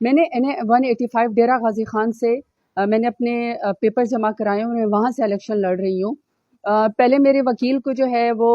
میں نے NA-185 ڈیرہ غازی خان سے میں نے اپنے پیپر جمع کرائے ہیں، میں وہاں سے الیکشن لڑ رہی ہوں۔ پہلے میرے وکیل کو جو ہے وہ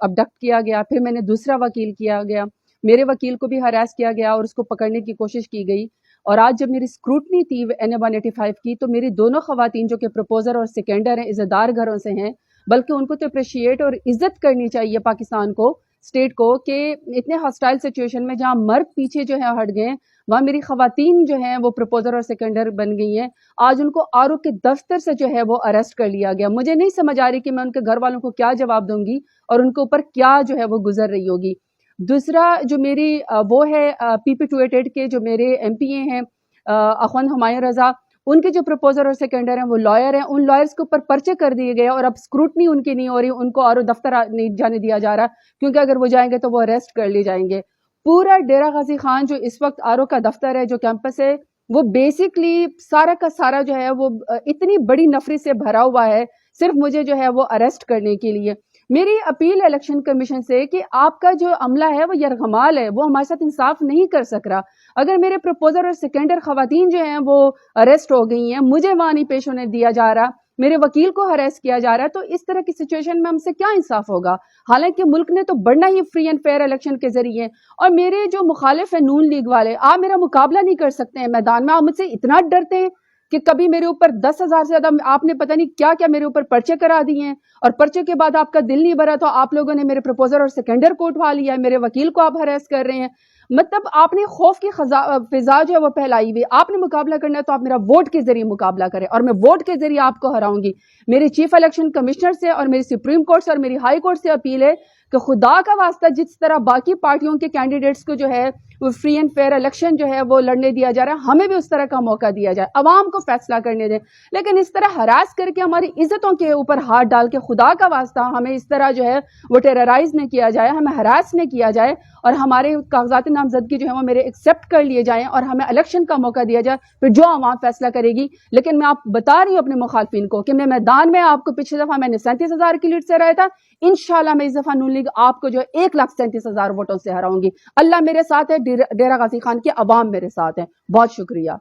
ابڈکٹ کیا گیا، پھر میں نے دوسرا وکیل کیا گیا، میرے وکیل کو بھی ہراس کیا گیا اور اس کو پکڑنے کی کوشش کی گئی۔ اور آج جب میری سکروٹنی تھی NA-185 کی، تو میری دونوں خواتین جو کہ پروپوزر اور سیکنڈر ہیں، عزتدار گھروں سے ہیں، بلکہ ان کو تو اپریشیٹ اور عزت کرنی چاہیے پاکستان کو، اسٹیٹ کو، کہ اتنے ہاسٹائل سچویشن میں جہاں مرد پیچھے جو ہے ہٹ گئے، وہاں میری خواتین جو ہیں وہ پروپوزر اور سیکنڈر بن گئی ہیں۔ آج ان کو آرو کے دفتر سے جو ہے وہ اریسٹ کر لیا گیا۔ مجھے نہیں سمجھ آ رہی کہ میں ان کے گھر والوں کو کیا جواب دوں گی اور ان کے اوپر کیا جو ہے وہ گزر رہی ہوگی۔ دوسرا جو میری وہ ہے PP-288 کے جو میرے MPA ہیں اخوند ہمایوں رضا، ان کے جو پروپوزر اور سیکنڈر ہیں وہ لائر ہیں، ان لائرز کے اوپر پرچے کر دیے گئے اور اب اسکروٹنی ان کی نہیں ہو رہی، ان کو آرو دفتر نہیں جانے دیا جا رہا، کیونکہ اگر وہ جائیں گے تو وہ اریسٹ کر لیے جائیں گے۔ پورا ڈیرہ غازی خان جو اس وقت آرو کا دفتر ہے، جو کیمپس ہے، وہ بیسکلی سارا کا سارا جو ہے وہ اتنی بڑی نفری سے بھرا ہوا ہے، صرف مجھے جو ہے وہ اریسٹ کرنے کے لیے۔ میری اپیل الیکشن کمیشن سے کہ آپ کا جو عملہ ہے وہ یرغمال ہے، وہ ہمارے ساتھ انصاف نہیں کر سک رہا۔ اگر میرے پروپوزر اور سیکنڈر خواتین جو ہیں وہ اریسٹ ہو گئی ہیں، مجھے وہاں نہیں پیش ہونے دیا جا رہا، میرے وکیل کو ہراس کیا جا رہا ہے، تو اس طرح کی سچویشن میں ہم سے کیا انصاف ہوگا؟ حالانکہ ملک نے تو بڑھنا ہی فری اینڈ فیئر الیکشن کے ذریعے، اور میرے جو مخالف ہیں نون لیگ والے، آپ میرا مقابلہ نہیں کر سکتے ہیں میدان میں، آپ مجھ سے اتنا ڈرتے ہیں کہ کبھی میرے اوپر 10,000 سے زیادہ آپ نے پتہ نہیں کیا کیا میرے اوپر پرچے کرا دیے ہیں، اور پرچے کے بعد آپ کا دل نہیں بھرا تو آپ لوگوں نے میرے پروپوزر اور سیکنڈر کو اٹھا لیا ہے، میرے وکیل کو آپ ہراس کر رہے ہیں۔ مطلب آپ نے خوف کی فضا جو ہے وہ پھیلائی ہوئی۔ آپ نے مقابلہ کرنا ہے تو آپ میرا ووٹ کے ذریعے مقابلہ کریں، اور میں ووٹ کے ذریعے آپ کو ہراؤں گی۔ میری چیف الیکشن کمشنر سے اور میری سپریم کورٹ سے اور میری ہائی کورٹ سے اپیل ہے کہ خدا کا واسطہ جس طرح باقی پارٹیوں کے کینڈیڈیٹس کو جو ہے وہ فری اینڈ فیئر الیکشن جو ہے وہ لڑنے دیا جا رہا ہے، ہمیں بھی اس طرح کا موقع دیا جائے، عوام کو فیصلہ کرنے دیں۔ لیکن اس طرح ہراس کر کے ہماری عزتوں کے اوپر ہاتھ ڈال کے خدا کا واسطہ ہمیں اس طرح جو ہے وہ ٹیررائز نہ کیا جائے، ہمیں ہراس نہ کیا جائے، اور ہمارے کاغذات نامزدگی جو ہے وہ میرے ایکسیپٹ کر لیے جائیں اور ہمیں الیکشن کا موقع دیا جائے، پھر جو عوام فیصلہ کرے گی۔ لیکن میں آپ بتا رہی ہوں اپنے مخالفین کو کہ میں میدان میں آپ کو پچھلی دفعہ میں نے 37,000 کی لیڈ سے ہرایا تھا، انشاءاللہ میں اس دفعہ نون لیگ آپ کو جو 1,37,000 ووٹوں سے ہراؤں گی۔ اللہ میرے ساتھ ہے، ڈیرہ غازی خان کے عوام میرے ساتھ ہیں۔ بہت شکریہ۔